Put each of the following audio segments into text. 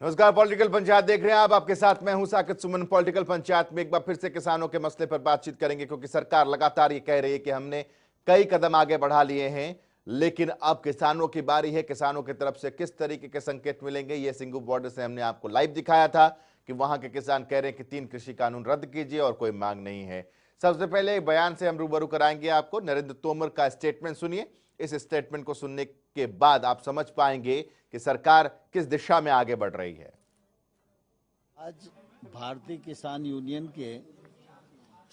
नमस्कार, पॉलिटिकल पंचायत देख रहे हैं आप। आपके साथ मैं हूं साकिब सुमन। पॉलिटिकल पंचायत में एक बार फिर से किसानों के मसले पर बातचीत करेंगे, क्योंकि सरकार लगातार ये कह रही है कि हमने कई कदम आगे बढ़ा लिए हैं, लेकिन अब किसानों की बारी है। किसानों की तरफ से किस तरीके के संकेत मिलेंगे, ये सिंगू बॉर्डर से हमने आपको लाइव दिखाया था कि वहां के किसान कह रहे हैं कि 3 कृषि कानून रद्द कीजिए और कोई मांग नहीं है। सबसे पहले एक बयान से हम रूबरू कराएंगे आपको। नरेंद्र तोमर का स्टेटमेंट सुनिए। इस स्टेटमेंट को सुनने के बाद आप समझ पाएंगे कि सरकार किस दिशा में आगे बढ़ रही है। आज भारतीय किसान यूनियन के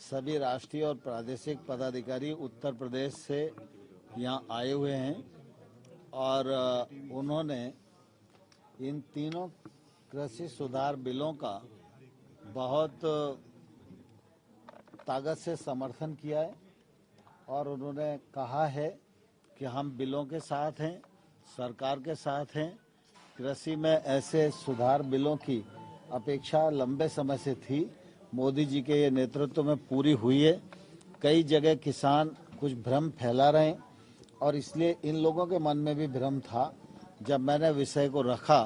सभी राष्ट्रीय और प्रादेशिक पदाधिकारी उत्तर प्रदेश से यहाँ आए हुए हैं और उन्होंने इन तीनों कृषि सुधार बिलों का बहुत ताकत से समर्थन किया है और उन्होंने कहा है कि हम बिलों के साथ हैं, सरकार के साथ हैं। कृषि में ऐसे सुधार बिलों की अपेक्षा लंबे समय से थी। मोदी जी के ये नेतृत्व में पूरी हुई है। कई जगह किसान कुछ भ्रम फैला रहे हैं और इसलिए इन लोगों के मन में भी भ्रम था। जब मैंने विषय को रखा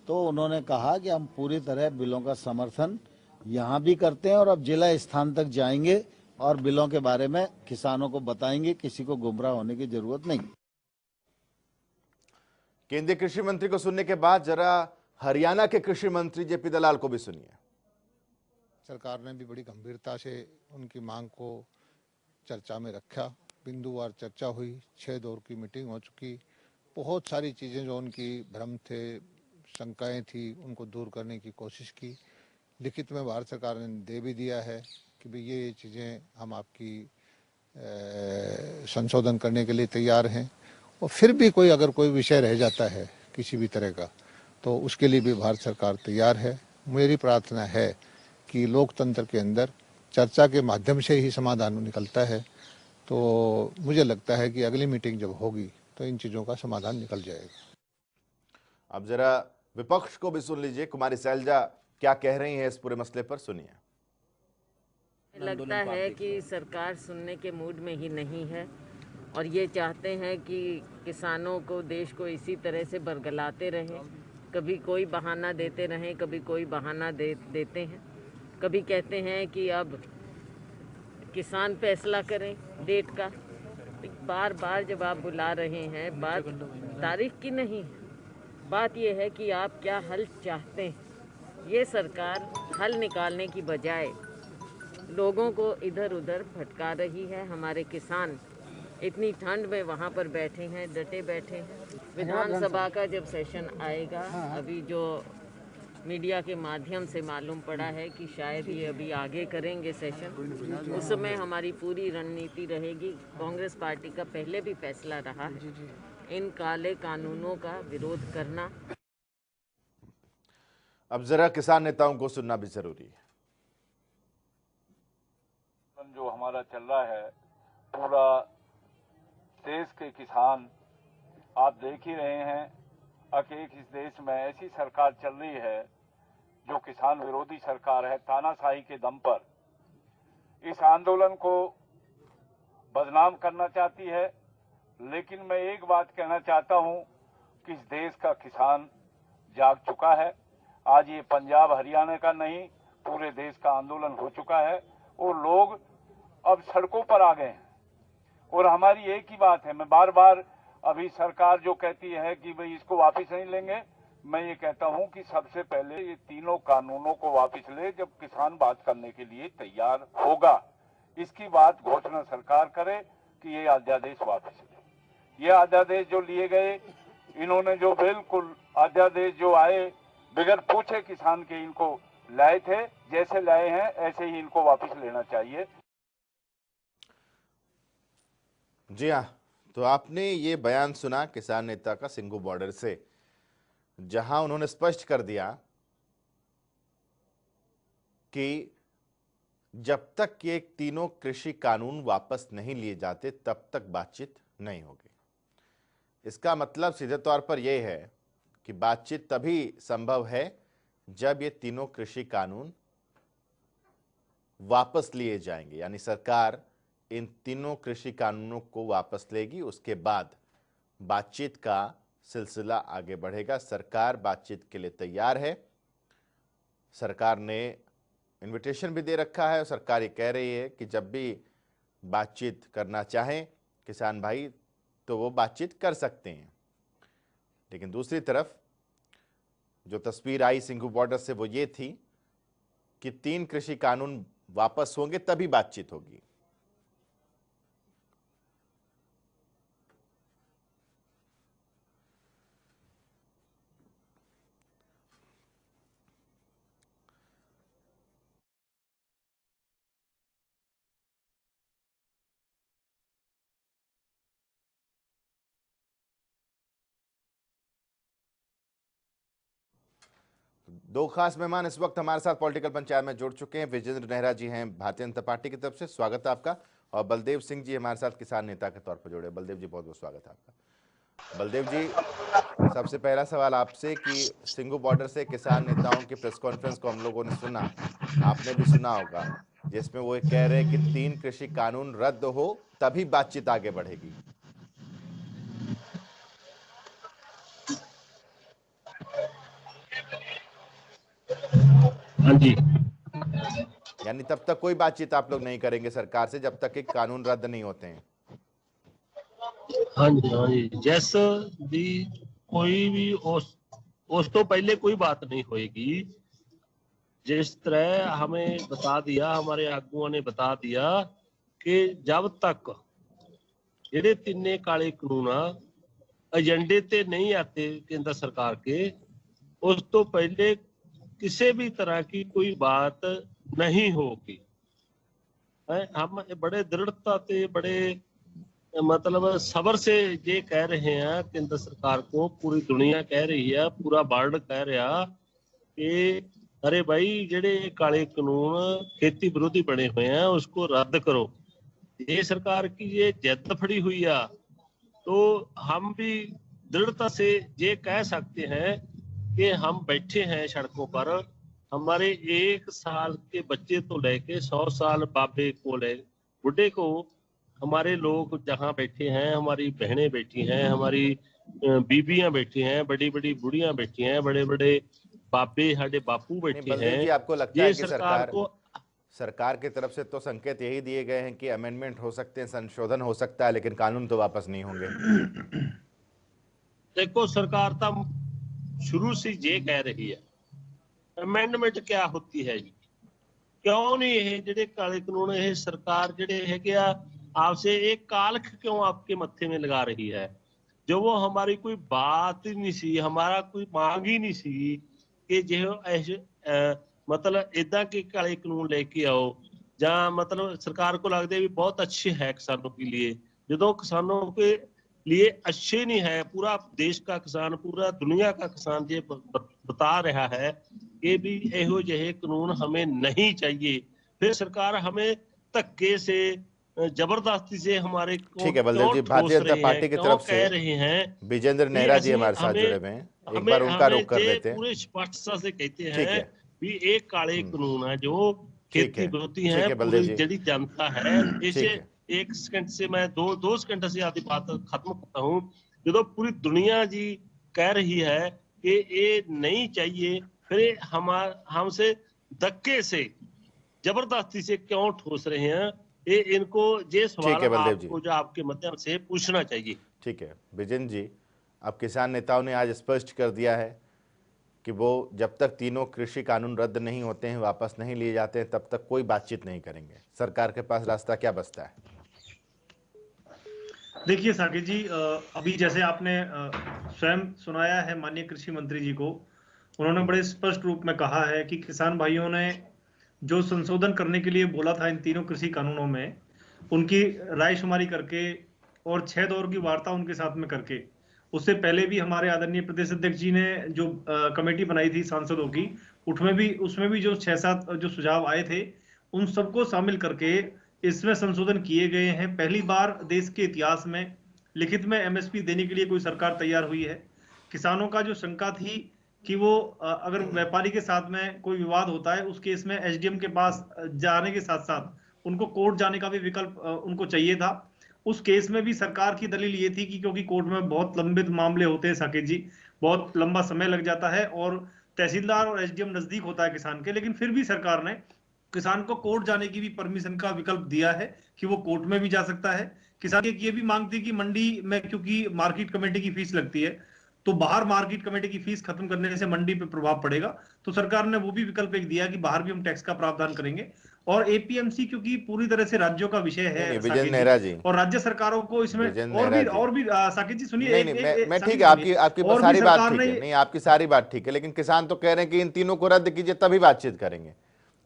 तो उन्होंने कहा कि हम पूरी तरह बिलों का समर्थन यहाँ भी करते हैं और अब जिला स्थान तक जाएंगे और बिलों के बारे में किसानों को बताएंगे। किसी को गुमराह होने की जरूरत नहीं। केंद्रीय कृषि मंत्री को सुनने के बाद जरा हरियाणा के कृषि मंत्री जेपी दलाल को भी सुनिए। सरकार ने भी बड़ी गंभीरता से उनकी मांग को चर्चा में रखा। बिंदुवार चर्चा हुई, 6 दौर की मीटिंग हो चुकी। बहुत सारी चीज़ें जो उनकी भ्रम थे, शंकाएं थी, उनको दूर करने की कोशिश की। लिखित में भारत सरकार ने दे भी दिया है कि भाई ये चीज़ें हम आपकी संशोधन करने के लिए तैयार हैं। और फिर भी अगर कोई विषय रह जाता है किसी भी तरह का, तो उसके लिए भी भारत सरकार तैयार है। मेरी प्रार्थना है कि लोकतंत्र के अंदर चर्चा के माध्यम से ही समाधान निकलता है। तो मुझे लगता है कि अगली मीटिंग जब होगी तो इन चीज़ों का समाधान निकल जाएगा। अब जरा विपक्ष को भी सुन लीजिए। कुमारी शैलजा क्या कह रही हैं इस पूरे मसले पर, सुनिए। लगता है कि सरकार सुनने के मूड में ही नहीं है और ये चाहते हैं कि किसानों को, देश को इसी तरह से बरगलाते रहें। कभी कोई बहाना देते रहें, कभी कोई बहाना देते हैं। कभी कहते हैं कि अब किसान फैसला करें डेट का। बार बार जब आप बुला रहे हैं, बात तारीख की नहीं, बात यह है कि आप क्या हल चाहते हैं। ये सरकार हल निकालने की बजाय लोगों को इधर उधर भटका रही है। हमारे किसान इतनी ठंड में वहाँ पर बैठे हैं, डटे बैठे हैं। विधानसभा का जब सेशन आएगा, अभी जो मीडिया के माध्यम से मालूम पड़ा है कि शायद ये अभी आगे करेंगे सेशन, उस समय हमारी पूरी रणनीति रहेगी। कांग्रेस पार्टी का पहले भी फैसला रहा है इन काले कानूनों का विरोध करना। अब जरा किसान नेताओं को सुनना भी जरूरी है। जो हमारा चल रहा है, पूरा देश के किसान आप देख ही रहे हैं कि इस देश में ऐसी सरकार चल रही है जो किसान विरोधी सरकार है, तानाशाही के दम पर इस आंदोलन को बदनाम करना चाहती है। लेकिन मैं एक बात कहना चाहता हूं कि इस देश का किसान जाग चुका है। आज ये पंजाब हरियाणा का नहीं, पूरे देश का आंदोलन हो चुका है और लोग अब सड़कों पर आ गए हैं। और हमारी एक ही बात है, मैं बार बार अभी सरकार जो कहती है कि भाई इसको वापस नहीं लेंगे, मैं ये कहता हूं कि सबसे पहले ये तीनों कानूनों को वापस ले जब किसान बात करने के लिए तैयार होगा। इसकी बात घोषणा सरकार करे कि ये अध्यादेश वापस ले। ये अध्यादेश जो लिए गए, इन्होंने जो बिल्कुल अध्यादेश जो आए बगैर पूछे किसान के इनको लाए थे, जैसे लाए हैं ऐसे ही इनको वापस लेना चाहिए। जी हाँ, तो आपने ये बयान सुना किसान नेता का सिंगू बॉर्डर से, जहां उन्होंने स्पष्ट कर दिया कि जब तक ये तीनों कृषि कानून वापस नहीं लिए जाते तब तक बातचीत नहीं होगी। इसका मतलब सीधे तौर पर यह है कि बातचीत तभी संभव है जब ये तीनों कृषि कानून वापस लिए जाएंगे, यानी सरकार इन तीनों कृषि कानूनों को वापस लेगी। उसके बाद बातचीत का सिलसिला आगे बढ़ेगा। सरकार बातचीत के लिए तैयार है, सरकार ने इनविटेशन भी दे रखा है और सरकार ये कह रही है कि जब भी बातचीत करना चाहें किसान भाई तो वो बातचीत कर सकते हैं। लेकिन दूसरी तरफ जो तस्वीर आई सिंघू बॉर्डर से वो ये थी कि 3 कृषि कानून वापस होंगे तभी बातचीत होगी। दो खास मेहमान इस वक्त हमारे साथ पॉलिटिकल पंचायत में जुड़ चुके हैं। विजेंद्र नेहरा जी हैं भारतीय जनता पार्टी की तरफ से, स्वागत है आपका। और बलदेव सिंह जी हमारे साथ किसान नेता के तौर पर जुड़े। बलदेव जी बहुत बहुत स्वागत है आपका। बलदेव जी, सबसे पहला सवाल आपसे कि सिंघू बॉर्डर से किसान नेताओं की प्रेस कॉन्फ्रेंस को हम लोगों ने सुना, आपने भी सुना होगा, जिसमें वो कह रहे हैं कि 3 कृषि कानून रद्द हो तभी बातचीत आगे बढ़ेगी। हाँ जी, यानी तब तक कोई बातचीत आप लोग नहीं करेंगे सरकार से जब तक कि कानून रद्द नहीं होते हैं। हाँ जी, हाँ जी। जैसे भी कोई भी उस तो पहले कोई बात नहीं होएगी। जिस तरह हमें बता दिया, हमारे आगुओं ने बता दिया कि जब तक ਜਿਹੜੇ ਤਿੰਨੇ ਕਾਲੇ ਕਾਨੂੰਨ एजेंडे ते नहीं आते केंद्र सरकार के, उस तो पहले किसी भी तरह की कोई बात नहीं होगी। हम बड़े दृढ़ता से, बड़े मतलब सबर से ये कह रहे हैं केंद्र सरकार को, पूरी दुनिया कह रही है, पूरा वर्ल्ड कह रहा कि अरे भाई जेडे काले कानून खेती विरोधी बने हुए हैं उसको रद्द करो। ये सरकार की ये जिद फड़ी हुई है तो हम भी दृढ़ता से ये कह सकते हैं कि हम बैठे हैं सड़कों पर। हमारे 1 साल के बच्चे तो लेके 100 साल बाबे को ले बुढ़े को, हमारे लोग जहाँ बैठे हैं, हमारी बहनें बैठी हैं, हमारी बीबियां बैठी हैं, बड़ी बड़ी बुढ़ियां बैठी हैं, बड़े बड़े बाबे हमारे बापू बैठे बलदेव जी, हैं। आपको लगता है कि सरकार की तरफ से तो संकेत यही दिए गए हैं कि अमेंडमेंट हो सकते हैं, संशोधन हो सकता है, लेकिन कानून तो वापस नहीं होंगे? देखो, सरकार तो शुरू से ये कह रही है अमेंडमेंट क्या होती है जी, क्यों नहीं ये जेडे काले कानून ये सरकार जेडे है आपसे एक कालख क्यों आपके मत्थे में लगा रही है? जो वो हमारी कोई बात ही नहीं सी, हमारा कोई मांग ही नहीं सी कि जो ऐसे मतलब इदा के काले कानून लेके आओ, जहाँ मतलब सरकार को लगता है भी बहुत अच्छे है किसानों के लिए। जो किसानों के लिए अच्छे नहीं है, पूरा देश का किसान, पूरा दुनिया का किसान ये बता रहा है कि भी एहो जहे कानून हमें नहीं चाहिए, फिर सरकार हमें धक्के से जबरदस्ती से हमारे ठीक है बलदेव जी, भारतीय जनता पार्टी की तरफ से कह रहे हैं विजेंद्र नेहरा जी हमारे साथ जुड़े हुए हैं, एक बार उनका रुख कर लेते हैं। पूरे स्पष्टता से कहते हैं भी एक काले कानून है जो खेती विरोधी है, पूरी जनता है। इसे 1 सेकंड से मैं दो सेकंड से आधी बात खत्म करता हूँ। जो पूरी दुनिया जी कह रही है कि ये नहीं चाहिए, फिर हमसे धक्के से जबरदस्ती से क्यों ठोस रहे हैं? ये इनको ये सवाल आपको जो आपके माध्यम से पूछना चाहिए। ठीक है विजेंद्र जी, अब किसान नेताओं ने आज स्पष्ट कर दिया है कि वो जब तक तीनों कृषि कानून रद्द नहीं होते हैं, वापस नहीं लिए जाते हैं, तब तक कोई बातचीत नहीं करेंगे। सरकार के पास रास्ता क्या बचता है? देखिए साकेत जी, अभी जैसे आपने स्वयं सुनाया है माननीय कृषि मंत्री जी को, उन्होंने बड़े स्पष्ट रूप में कहा है कि किसान भाइयों ने जो संशोधन करने के लिए बोला था इन तीनों कृषि कानूनों में, उनकी रायशुमारी करके और 6 दौर की वार्ता उनके साथ में करके, उससे पहले भी हमारे आदरणीय प्रदेश अध्यक्ष जी ने जो कमेटी बनाई थी सांसदों की, उसमें भी जो 6-7 जो सुझाव आए थे उन सबको शामिल करके इसमें संशोधन किए गए हैं। पहली बार देश के इतिहास में लिखित में एमएसपी देने के लिए कोई सरकार तैयार हुई है। किसानों का जो शंका थी कि वो अगर व्यापारी के साथ में कोई विवाद होता है, उस केस में एसडीएम के पास जाने के साथ साथ उनको कोर्ट जाने का भी विकल्प उनको चाहिए था। उस केस में भी सरकार की दलील ये थी कि क्योंकि कोर्ट में बहुत लंबित मामले होते हैं साकेत जी, बहुत लंबा समय लग जाता है और तहसीलदार और एसडीएम नजदीक होता है किसान के, लेकिन फिर भी सरकार ने किसान को कोर्ट जाने की भी परमिशन का विकल्प दिया है कि वो कोर्ट में भी जा सकता है। किसान की ये भी मांग थी कि मंडी में क्योंकि मार्केट कमेटी की फीस लगती है, तो बाहर मार्केट कमेटी की फीस खत्म करने से मंडी पे प्रभाव पड़ेगा, तो सरकार ने वो भी विकल्प एक दिया कि बाहर भी हम टैक्स का प्रावधान करेंगे। और एपीएमसी क्योंकि पूरी तरह से राज्यों का विषय है नहीं, साकेत विजय जी, नेहरा जी, और राज्य सरकारों को इसमें विजय और भी नेहरा जी, साकेत जी सुनिए, नहीं एक नहीं, एक मैं साकेत ठीक जी है, सुनिए, आपकी और भी सारी बात सरकार ठीक ने है, नहीं आपकी सारी बात ठीक है, लेकिन किसान तो कह रहे हैं कि इन तीनों को रद्द कीजिए तभी बातचीत करेंगे।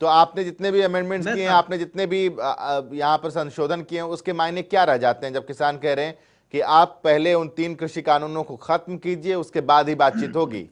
तो आपने जितने भी अमेंडमेंट्स किए हैं, आपने जितने भी यहाँ पर संशोधन किए हैं, उसके मायने क्या रह जाते हैं जब किसान कह रहे हैं कि आप पहले उन 3 कृषि कानूनों को खत्म कीजिए, उसके बाद ही बातचीत होगी?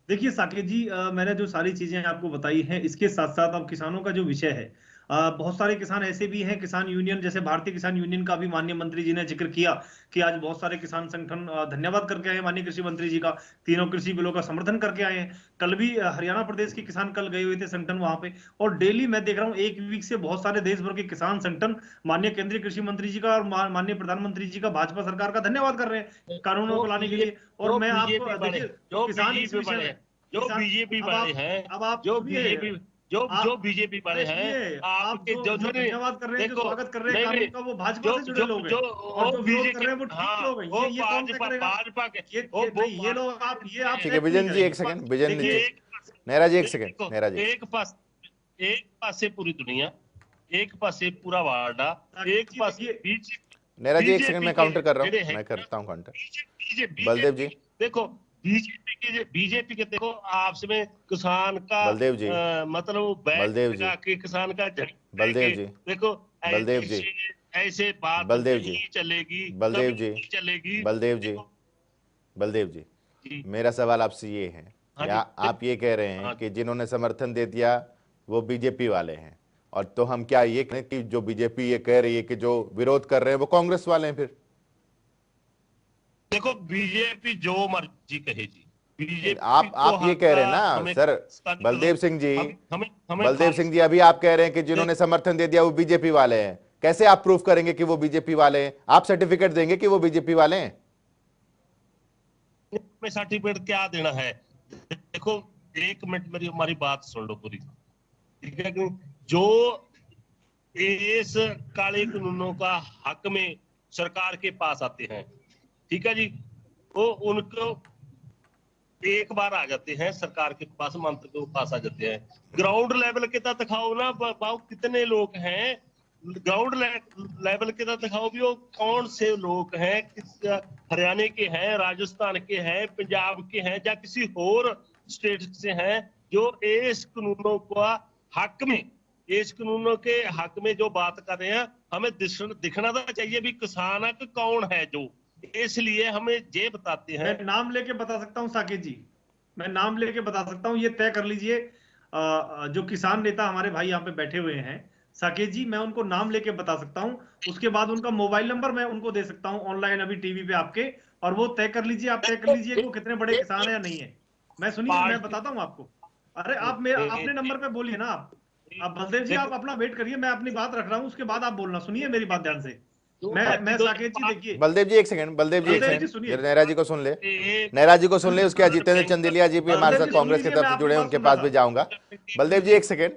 देखिए साकेत जी, मैंने जो सारी चीजें आपको बताई हैं, इसके साथ साथ अब किसानों का जो विषय है, बहुत सारे किसान ऐसे भी हैं, किसान यूनियन जैसे भारतीय किसान यूनियन का भी माननीय मंत्री जी ने जिक्र किया कि आज बहुत सारे किसान संगठन धन्यवाद करके आए माननीय कृषि मंत्री जी का, तीनों कृषि बिलों का समर्थन करके आए हैं। कल भी हरियाणा प्रदेश के किसान कल गए हुए थे संगठन वहां पे, और डेली मैं देख रहा हूँ एक वीक से बहुत सारे देश भर के किसान संगठन माननीय केंद्रीय कृषि मंत्री जी का और माननीय प्रधानमंत्री जी का, भाजपा सरकार का धन्यवाद कर रहे हैं कानूनों को लाने के लिए। और मैं आपको देखिए, किसान इस विषय में जो बीजेपी वाले हैं, अब आप जो सुनिए, बीजेपी जो बीजेपी वाले हैं, आप आपके जो धन्यवाद कर रहे हैं, जो स्वागत कर रहे हैं कानून का, वो भाजपा से जुड़े लोग हैं, और जो विरोध कर रहे हैं वो ठीक लोग हैं। ये कौन तय करेगा? भाजपा के ये लोग आप ठीक है, तय नहीं विजन जी एक करेंगे। सेकंड, विजन जी, नेहरा जी एक सेकंड, नेहरा जी, एक पासे पूरी दुनिया, एक पासे पूरा वार्डा, एक पासे नेहरा जी एक सेकंड, मैं काउंटर कर रहा हूँ, मैं करता हूँ काउंटर। बलदेव जी, देखो बीजेपी के देखो आपस में किसान का बलदेव जी, मतलब बलदेव जी, कि किसान का बलदेव जी, देखो बलदेव जी, ऐसे बात बलदेव जी, नहीं चलेगी, बलदेव जी, चलेगी, बलदेव जी, बलदेव जी, मेरा सवाल आपसे ये है, या आप ये कह रहे हैं कि जिन्होंने समर्थन दे दिया वो बीजेपी वाले हैं, और तो हम क्या ये कहें कि जो बीजेपी ये कह रही है कि जो विरोध कर रहे हैं वो कांग्रेस वाले हैं? फिर देखो बीजेपी जो मर्जी कहे जी, बीजेपी आप ये कह रहे हैं ना सर, बलदेव सिंह जी, बलदेव सिंह जी, अभी आप कह रहे हैं कि जिन्होंने समर्थन दे दिया वो बीजेपी वाले हैं, कैसे आप प्रूफ करेंगे कि वो बीजेपी वाले हैं? आप सर्टिफिकेट देंगे कि वो बीजेपी वाले हैं? में सर्टिफिकेट क्या देना है? देखो एक मिनट हमारी बात सुन लो पूरी, ठीक है? जो इस काले कानूनों का हक में सरकार के पास आते हैं, ठीक है जी, वो उनको एक बार आ जाते हैं सरकार के पास, मंत्री के पास आ जाते हैं, ग्राउंड लेवल के तक दिखाओ ना बाबू कितने लोग हैं, ग्राउंड लेवल के तक दिखाओ भी वो कौन से लोग हैं, हरियाणा के हैं, राजस्थान के हैं, पंजाब के हैं, या किसी और स्टेट से हैं, जो इस कानूनों का हक में, इस कानूनों के हक में जो बात कर रहे हैं, हमें दिखना तो चाहिए भी किसान कौन है, जो इसलिए हमें ये बताते हैं। मैं नाम लेके बता सकता हूँ साकेत जी, मैं नाम लेके बता सकता हूँ, ये तय कर लीजिए। जो किसान नेता हमारे भाई यहाँ पे बैठे हुए हैं साकेत जी, मैं उनको नाम लेके बता सकता हूँ, उसके बाद उनका मोबाइल नंबर मैं उनको दे सकता हूँ ऑनलाइन अभी टीवी पे आपके, और वो तय कर लीजिए, आप तय कर लीजिए कि वो कितने बड़े किसान है या नहीं है। मैं सुनिए, मैं बताता हूँ आपको। अरे आप मेरा अपने नंबर पे बोलिए ना, आप बलदेव जी आप अपना वेट करिए, मैं अपनी बात रख रहा हूँ, उसके बाद आप बोलना। सुनिए मेरी बात ध्यान से। मैं साकेत जी देखिए, बलदेव जी एक सेकंड, बलदेव जी एक सेकंड, नेहरा जी को सुन ले, नेहरा जी को सुन ले, उसके बाद जितेंद्र चंदेलिया जी भी हमारे साथ कांग्रेस की तरफ से जुड़े हैं, उनके पास भी जाऊंगा। बलदेव जी एक सेकंड,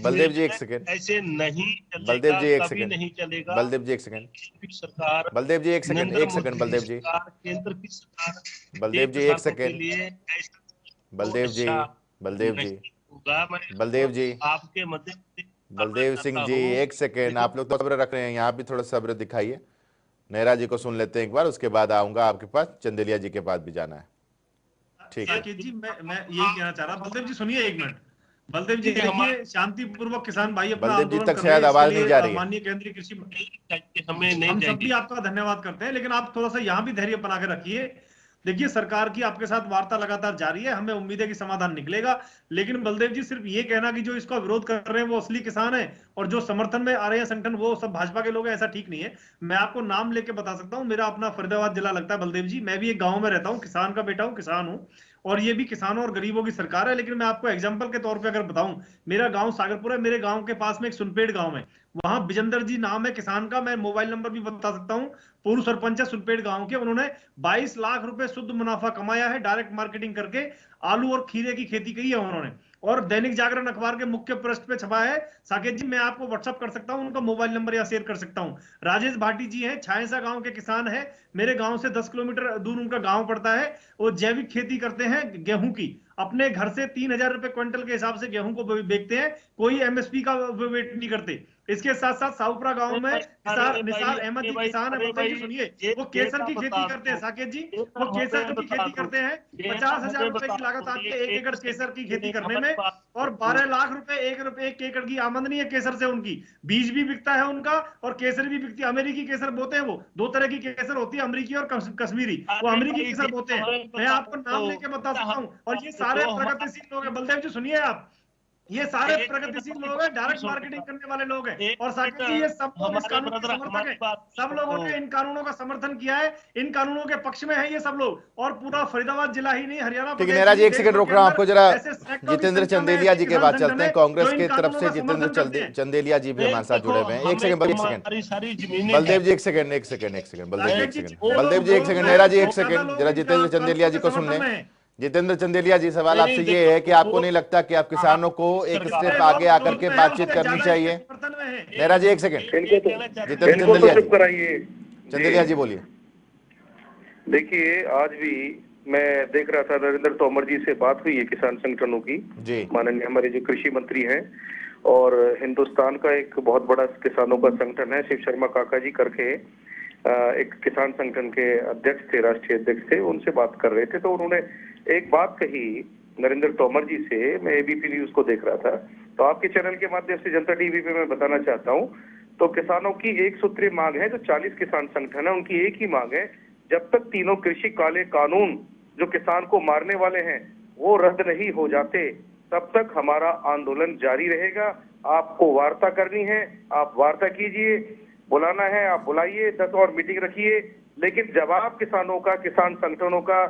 बलदेव जी एक सेकंड, ऐसे नहीं बलदेव जी एक सेकंड, नहीं चलेगा, बलदेव जी एक सेकंड, सरकार, बलदेव जी एक सेकंड, एक सेकंड, बलदेव जी, केंद्र की सरकार, बलदेव जी एक सेकंड, बलदेव जी, बलदेव जी, बलदेव जी, आपके मध्य बलदेव सिंह जी एक सेकेंड, आप लोग तो सब्र रख रहे हैं, यहाँ भी थोड़ा सब्र दिखाइए। नेहरा जी को सुन लेते हैं एक बार, उसके बाद आऊंगा आपके पास, चंदेलिया जी के पास भी जाना है। ठीक है जी, मैं यही कहना चाह रहा, बलदेव जी सुनिए एक मिनट। बलदेव जी देखिए, शांतिपूर्वक किसान भाई अपना बलदेव जी तक शायद आवाज नहीं जा रही है। माननीय केंद्रीय कृषि, हम सब भी आपका धन्यवाद करते हैं, लेकिन आप थोड़ा सा यहाँ भी धैर्य बना के रखिए। देखिए सरकार की आपके साथ वार्ता लगातार जारी है, हमें उम्मीद है कि समाधान निकलेगा, लेकिन बलदेव जी सिर्फ ये कहना कि जो इसका विरोध कर रहे हैं वो असली किसान है और जो समर्थन में आ रहे हैं संगठन वो सब भाजपा के लोग हैं, ऐसा ठीक नहीं है। मैं आपको नाम लेके बता सकता हूँ, मेरा अपना फरीदाबाद जिला लगता है बलदेव जी, मैं भी एक गाँव में रहता हूँ, किसान का बेटा हूँ, किसान हूँ, और ये भी किसानों और गरीबों की सरकार है। लेकिन मैं आपको एग्जांपल के तौर पे अगर बताऊं, मेरा गांव सागरपुर है, मेरे गांव के पास में एक सुनपेड़ गांव है, वहां विजेंद्र जी नाम है किसान का, मैं मोबाइल नंबर भी बता सकता हूं, पूर्व सरपंच है सुलपेट गांव के, उन्होंने 22 लाख रुपए शुद्ध मुनाफा कमाया है डायरेक्ट मार्केटिंग करके। आलू और खीरे की खेती की है उन्होंने, और दैनिक जागरण अखबार के मुख्य पृष्ठ पे छपा है। साकेत जी मैं आपको व्हाट्सअप कर सकता हूं, उनका मोबाइल नंबर या शेयर कर सकता हूं। राजेश भाटी जी हैं, छायसा गांव के किसान है, मेरे गांव से 10 किलोमीटर दूर उनका गांव पड़ता है। वो जैविक खेती करते हैं गेहूं की, अपने घर से 3,000 रुपए क्विंटल के हिसाब से गेहूं को बेचते हैं, कोई एमएसपी का वेट नहीं करते। इसके साथ साथ साहुपुरा गांव में निसार अहमद जी किसान है, बलदेव जी सुनिए, वो केसर की खेती करते हैं साकेत जी, वो केसर की खेती करते हैं। 50,000 रुपए की लागत आती है 1 एकड़ केसर की खेती करने में, और 12 लाख रुपए 1 एकड़ की आमदनी है केसर से उनकी। बीज भी बिकता है उनका और केसर भी बिकती है। अमेरिकी केसर बोते हैं, वो 2 तरह की केसर होती है, अमेरिकी और कश्मीरी, वो अमेरिकी केसर बोते हैं। मैं आपको नाम लेके बता सकता हूँ। और ये सारे प्रगतिशील लोग हैं, बलदेव जी सुनिए आप, ये सारे प्रगतिशील लोग हैं, डायरेक्ट मार्केटिंग करने वाले लोग हैं। और साकेत जी ये सब लोग इस कानून के समर्थक हैं, सब लोगों ने इन कानूनों का समर्थन किया है, इन कानूनों के पक्ष में है ये सब लोग। और पूरा फरीदाबाद जिला ही नहीं, हरियाणा ठीक है नेहरा जी, एक सेकंड रोक रहा हूं आपको, जरा जितेंद्र चंदेलिया जी के बाद चलते हैं। कांग्रेस की तरफ से जितेंद्र चंदेलिया जी भी हमारे साथ जुड़े हुए हैं। एक सेकंड बलदेव जी, एक सेकंड बलदेव जी, बलदेव जी एक सेकंड, नेहरा जी एक सेकंड, जरा जितेंद्र चंदेलिया जी को सुन लें। जितेंद्र चंदेलिया जी, सवाल आपसे ये है कि आपको नहीं लगता कि आप किसानों को एक स्टेप आगे आकर के बातचीत करनी चाहिए? नेहरा जी एक सेकंड, जितेंद्र चंदेलिया जी बोलिए। देखिए आज भी मैं देख रहा था, नरेंद्र तोमर जी से बात हुई है किसान संगठनों की, माननीय हमारे जो कृषि मंत्री हैं, और हिंदुस्तान का एक बहुत बड़ा किसानों का संगठन है, शिव शर्मा काका जी करके एक किसान संगठन के अध्यक्ष थे, राष्ट्रीय अध्यक्ष थे, उनसे बात कर रहे थे। तो उन्होंने एक बात कही नरेंद्र तोमर जी से, मैं एबीपी न्यूज को देख रहा था, तो आपके चैनल के माध्यम से जनता टीवी पे मैं बताना चाहता हूं। तो किसानों की एक सूत्रीय मांग है, जो 40 किसान संगठन है उनकी एक ही मांग है, जब तक तीनों कृषि काले कानून जो किसान को मारने वाले हैं वो रद्द नहीं हो जाते, तब तक हमारा आंदोलन जारी रहेगा। आपको वार्ता करनी है, आप वार्ता कीजिए, बुलाना है आप बुलाइए, 10 और मीटिंग रखिए, लेकिन जवाब किसानों का, किसान संगठनों का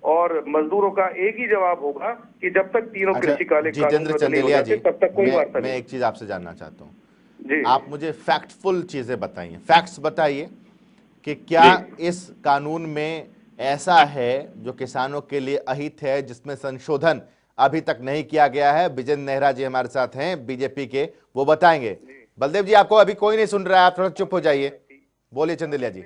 और मजदूरों का एक ही जवाब होगा कि जब तक तीनों कृषि काले जितेंद्र चंदेलिया जी, तब तक कोई वार्ता नहीं। मैं एक चीज आपसे जानना चाहता हूँ, आप मुझे फैक्टफुल चीजें बताइए, फैक्ट्स बताइए कि क्या इस कानून में ऐसा है जो किसानों के लिए अहित है, जिसमें संशोधन अभी तक नहीं किया गया है? विजेंद्र नेहरा जी हमारे साथ हैं बीजेपी के, वो बताएंगे। बलदेव जी आपको अभी कोई नहीं सुन रहा है, आप थोड़ा चुप हो जाइए, बोलिए चंदेलिया जी।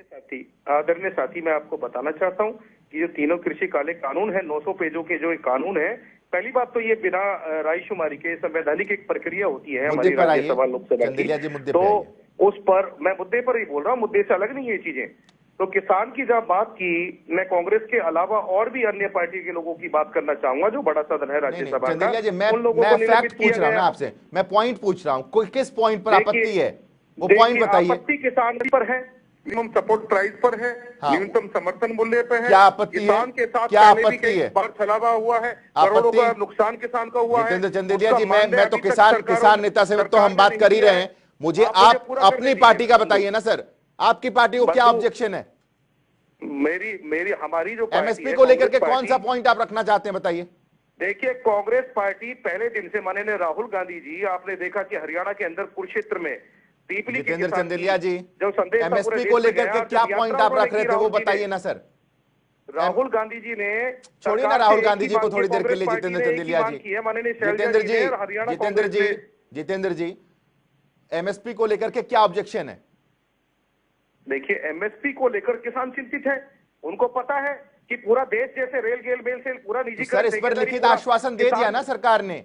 आदरणीय साथी, मैं आपको बताना चाहता हूँ कि जो तीनों कृषि काले कानून है, 900 पेजों के जो कानून है, पहली बात तो ये बिना रायशुमारी के संवैधानिक एक प्रक्रिया होती है हमारी राज्यसभा लोकसभा की, तो उस पर मैं मुद्दे पर ही बोल रहा हूँ, मुद्दे से अलग नहीं है ये चीजें। तो किसान की जब बात की, मैं कांग्रेस के अलावा और भी अन्य पार्टी के लोगों की बात करना चाहूंगा, जो बड़ा सदन है राज्यसभा का। उन लोगों को फैक्ट पूछ रहा हूं ना आपसे, मैं पॉइंट पूछ रहा हूं, कोई किस पॉइंट पर आपत्ति है वो पॉइंट बताइए। आपत्ति किसान पर है, मिनिमम सपोर्ट प्राइस पर है, न्यूनतम समर्थन मूल्य पर है। क्या आपत्ति है? किसान के साथ क्या आपत्ति है? बार छलावा हुआ है, करोड़ों का नुकसान किसान का हुआ है। जितेंद्र चंदेलिया जी, मैं तो किसान नेता से तो हम बात कर ही रहे हैं, मुझे आप अपनी पार्टी का बताइए ना सर, आपकी पार्टी को क्या ऑब्जेक्शन है? मेरी हमारी जो एमएसपी को लेकर के कौन सा पॉइंट आप रखना चाहते हैं, बताइए। देखिए, कांग्रेस पार्टी पहले दिन से, माननीय राहुल गांधी जी, आपने देखा कि हरियाणा के अंदर कुरुक्षेत्र में जितेंद्र चंदेलिया जी, जो संदेश एमएसपी को लेकर के क्या पॉइंट आप रख रहे थे वो बताइए ना सर। राहुल गांधी जी ने, छोड़िए ना राहुल गांधी जी को थोड़ी देर के लिए, जितेंद्र चंदेलिया जी, जितेंद्र जी, एमएसपी को लेकर के क्या ऑब्जेक्शन है? देखिए, एमएसपी को लेकर किसान चिंतित है, उनको पता है कि पूरा देश जैसे रेल गेल बेल सेल पूरा निजी, सर इस पर लिखित आश्वासन दे दिया ना सरकार ने,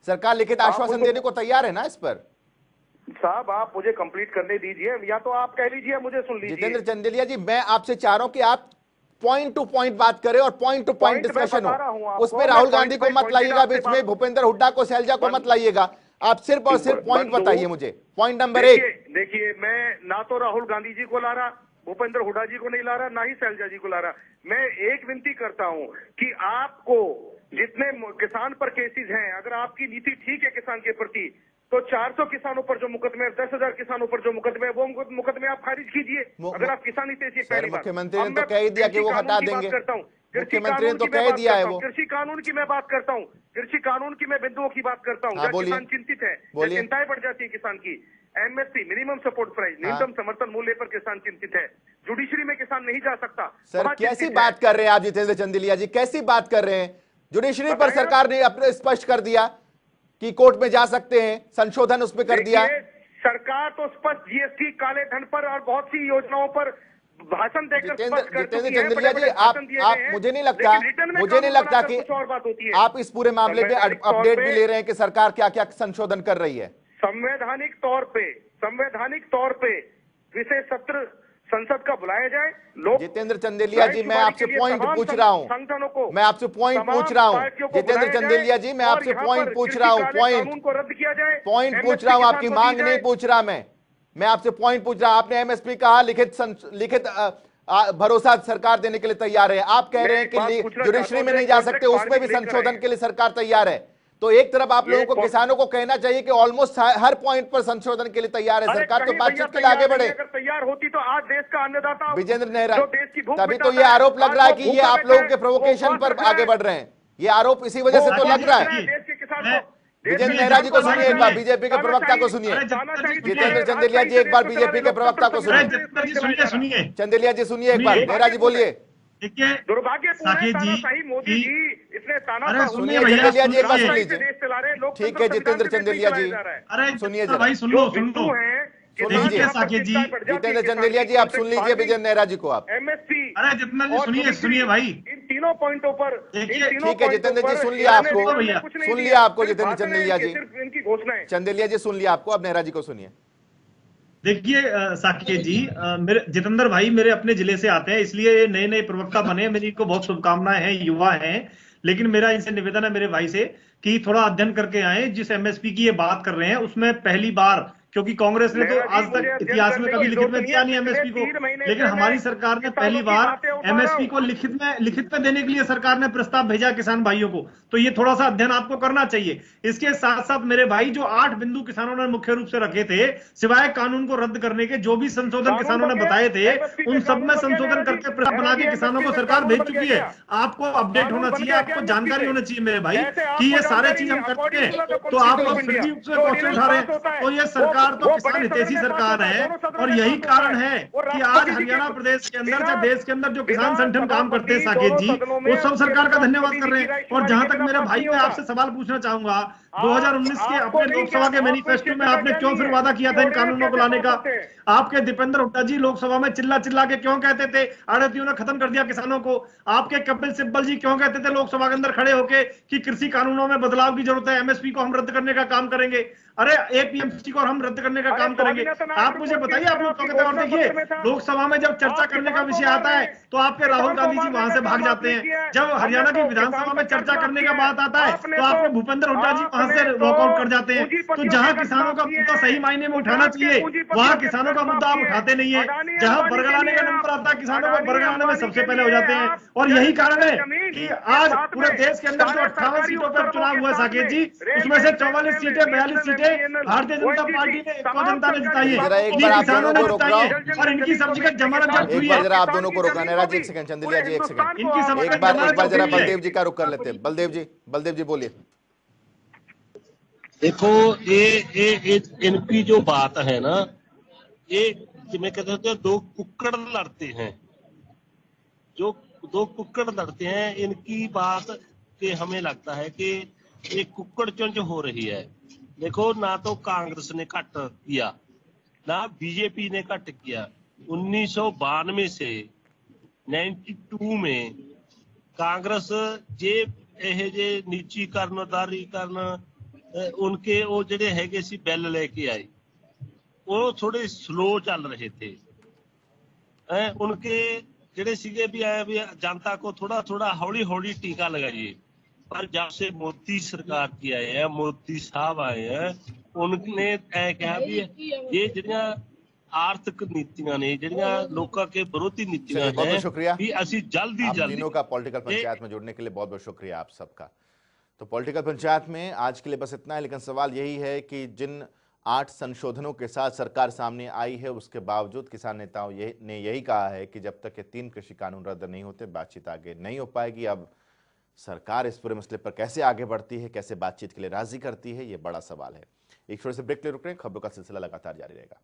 सरकार लिखित आश्वासन देने को तैयार है ना इस पर? साहब आप मुझे कंप्लीट करने दीजिए, या तो आप कह लीजिए, मुझे सुन लीजिए। जितेंद्र चंदेलिया जी, मैं आपसे चाह रहा हूं कि आप पॉइंट टू पॉइंट बात करें और पॉइंट टू पॉइंट डिस्कशन हो, उसमें राहुल गांधी को मत लाइएगा बीच में, भूपेंद्र हुड्डा को, शैलजा को मत लाइएगा, आप सिर्फ और सिर्फ पॉइंट बताइए मुझे। पॉइंट नंबर 1, देखिए, मैं ना तो राहुल गांधी जी को ला रहा, भूपेंद्र हुड्डा जी को नहीं ला रहा, ना ही शैलजा जी को ला रहा। मैं एक विनती करता हूं कि आपको जितने किसान पर केसेस हैं, अगर आपकी नीति ठीक है किसान के प्रति, तो 400 किसानों पर जो मुकदमे, 10,000 किसानों पर जो मुकदमे, वो मुकदमे आप खारिज कीजिए। अगर आप किसानी से पहली बात, मुख्यमंत्री ने तो कह ही दिया कि वो हटा देंगे, मुख्यमंत्री ने तो कह दिया है वो। कृषि कानून की मैं बात करता हूँ, कृषि कानून की मैं बिंदुओं की बात करता हूँ, किसान चिंतित है, चिंताएं बढ़ जाती है किसान की। एमएसपी मिनिमम सपोर्ट प्राइस न्यूनतम समर्थन मूल्य पर किसान चिंतित है। जुडिशरी में किसान नहीं जा सकता। सर वहाँ कैसी चिंतित बात है। कर रहे हैं आप जितेंद्र चंदेलिया जी, कैसी बात कर रहे हैं? जुडिशरी पर सरकार ने अपने स्पष्ट कर दिया कि कोर्ट में जा सकते हैं, संशोधन उसमें कर दिया। सरकार तो स्पष्ट जीएसटी, काले धन पर और बहुत सी योजनाओं पर भाषण देकर स्पष्ट कर चुकी है। चंदेलिया जी, आप मुझे नहीं लगता कि कुछ और बात होती है। आप इस पूरे मामले में अपडेट भी ले रहे हैं कि सरकार क्या क्या संशोधन कर रही है। संवैधानिक तौर पे विशेष सत्र संसद का बुलाया जाए। लोग जितेंद्र चंदेलिया जी, मैं आपसे पॉइंट पूछ रहा हूं, मैं आपसे पॉइंट पूछ रहा हूं जितेंद्र चंदेलिया जी, मैं आपसे पॉइंट पूछ रहा हूं, पॉइंट को रद्द किया जाए। पॉइंट पूछ रहा हूं, आपकी मांग नहीं पूछ रहा मैं आपसे पॉइंट पूछ रहा। आपने एमएसपी कहा लिखित भरोसा सरकार देने के लिए तैयार है। आप कह रहे हैं कि जुडिशरी में नहीं जा सकते, उसमें भी संशोधन के लिए सरकार तैयार है। तो एक तरफ आप लोगों को, किसानों को कहना चाहिए कि ऑलमोस्ट हर पॉइंट पर संशोधन के लिए तैयार है सरकार, तो बातचीत के लिए आगे बढ़े। अगर तैयार होती तो आज देश का अन्नदाता विजेंद्र नेहरा, तभी तो ये आरोप लग रहा है कि ये आप लोगों के प्रोवोकेशन पर आगे बढ़ रहे हैं। ये आरोप इसी वजह से तो लग रहा है। विजेंद्र नेहरा जी को सुनिए एक बार, बीजेपी के प्रवक्ता को सुनिए। जितेंद्र चंदेलिया जी एक बार बीजेपी के प्रवक्ता को सुनिए। चंदेलिया जी सुनिए एक बार, नेहरा जी बोलिए। दुर्भाग्यपूर्ण मोदी जी इसने ताना सुनिए चंदेलिया जी एक बार सुन लीजिए। ठीक है जितेंद्र चंदेलिया जी सुनिए जरा, सुन लो जितेंद्र चंदेलिया जी आप सुन लीजिए विजेंद्र नेहरा जी को। आप एमएसपी, अरे जितेंद्र जी सुनिए भाई, इन तीनों पॉइंटों पर ठीक है जितेंद्र जी सुन लिया आपको जितेंद्र चंदेलिया जी, इनकी घोषणाएं। चंदेलिया जी सुन लिया आपको, अब नेहरा जी को सुनिए। देखिए साकेत जी, मेरे जितेंद्र भाई मेरे अपने जिले से आते हैं, इसलिए नए नए प्रवक्ता बने, मेरी इनको बहुत शुभकामनाएं हैं, युवा हैं। लेकिन मेरा इनसे निवेदन है मेरे भाई से कि थोड़ा अध्ययन करके आए। जिस एमएसपी की ये बात कर रहे हैं उसमें पहली बार, क्योंकि कांग्रेस ने तो आज तक इतिहास में कभी लिखित में दिया नहीं एमएसपी को, लेकिन हमारी सरकार ने पहली बार एमएसपी को लिखित में देने के लिए सरकार ने प्रस्ताव भेजा किसान भाइयों को। तो ये थोड़ा सा अध्ययन आपको करना चाहिए। इसके साथ साथ मेरे भाई, जो 8 बिंदु किसानों ने मुख्य रूप से रखे थे, सिवाय कानून को रद्द करने के, जो भी संशोधन किसानों ने बताए थे उन सब में संशोधन करके प्रस्ताव बना के किसानों को सरकार भेज चुकी है। आपको अपडेट होना चाहिए, आपको जानकारी होनी चाहिए मेरे भाई कि ये सारे चीज हम करते हैं। तो आप लोग फिर भी उसमें क्वेश्चन उठा रहे हैं। तो ये सरकार तो किसान हितैषी सरकार है, और यही कारण है कि आज हरियाणा प्रदेश के अंदर या देश के अंदर जो किसान संगठन काम करते हैं साकेत जी, वो सब सरकार का धन्यवाद कर रहे हैं। और जहां तक मेरे भाई, मैं आपसे सवाल पूछना चाहूंगा, 2019 के अपने लोकसभा के मैनिफेस्टो में आपने क्यों फिर वादा किया था इन कानूनों को लाने का? आपके दीपेंद्र हुड्डा जी लोकसभा में चिल्ला चिल्ला के क्यों कहते थे आड़तियों ने खत्म कर दिया किसानों को? आपके कपिल सिब्बल जी क्यों कहते थे लोकसभा के अंदर खड़े होके कि कृषि कानूनों में बदलाव की जरूरत है, एमएसपी को हम रद्द करने का काम करेंगे, अरे एपीएमसी को हम रद्द करने का काम करेंगे? आप मुझे बताइए, आप लोग कहते हैं। और देखिए, लोकसभा में जब चर्चा करने का विषय आता है तो आपके राहुल गांधी जी वहां से भाग जाते हैं। जब हरियाणा की विधानसभा में चर्चा करने का बात आता है तो आपके भूपेंद्र हुड्डा जी वहां से वॉकआउट कर जाते हैं। तो जहां किसानों का मुद्दा सही मायने में उठाना चाहिए, वहां किसानों का मुद्दा आप उठाते नहीं है। जहां बरगलाने का नंबर आता है, किसानों को बरगलाने में सबसे पहले हो जाते हैं। और यही कारण है कि आज पूरे देश के अंदर जो 58 सीटों पर चुनाव हुआ साकेत जी, उसमें से 44 सीटें, 42 सीटें भारतीय जनता पार्टी ने, जनता ने जिताई है, किसानों ने जिताई है। और इनकी सब्जी का जमानत जब्त हुई है। जरा आप दोनों को रोकना, नेहरा जी एक सेकंड, चंदेलिया जी एक सेकंड, इनकी सब्जी एक बार जरा बलदेव जी का रुख कर लेते हैं। बलदेव जी बोलिए। देखो ये इनकी जो बात है ना, ये मैं कहते हैं दो कुक्कड़ लड़ते हैं, जो दो कुक्कड़ लड़ते हैं, इनकी बात के हमें लगता है कि ये कुक्कड़ चुंझ हो रही है। देखो, ना तो कांग्रेस ने घट किया, ना बीजेपी ने घट किया। 1992 से 92 में कांग्रेस जे नीचीकरण, उदारीकरण, उनके वो ਜਿਹੜੇ ਹੈਗੇ ਸੀ ਬਿੱਲ ਲੈ ਕੇ ਆਏ, वो थोड़े स्लो चल रहे थे। उनके ਜਿਹੜੇ ਸੀਗੇ भी आए भी जनता को थोड़ा थोड़ा हौली हौली टीका लगाइए। पर जब से मोदी सरकार की आए हैं, मोदी साहब आए हैं, उन्होंने कहा भी ये ਜਿਹੜੀਆਂ आर्थिक नीतियां ने, ਜਿਹੜੀਆਂ लोगों के विरोधी नीतियां हैं, बहुत शुक्रिया भी ਅਸੀਂ जल्दी तीनों का पॉलिटिकल पंचायत में जुड़ने के लिए बहुत बहुत शुक्रिया आप सबका। तो पॉलिटिकल पंचायत में आज के लिए बस इतना है, लेकिन सवाल यही है कि जिन 8 संशोधनों के साथ सरकार सामने आई है, उसके बावजूद किसान नेताओं ने यही कहा है कि जब तक ये 3 कृषि कानून रद्द नहीं होते, बातचीत आगे नहीं हो पाएगी। अब सरकार इस पूरे मसले पर कैसे आगे बढ़ती है, कैसे बातचीत के लिए राजी करती है, ये बड़ा सवाल है। एक छोटे से ब्रेक ले रुक रहे हैं, खबरों का सिलसिला लगातार जारी रहेगा।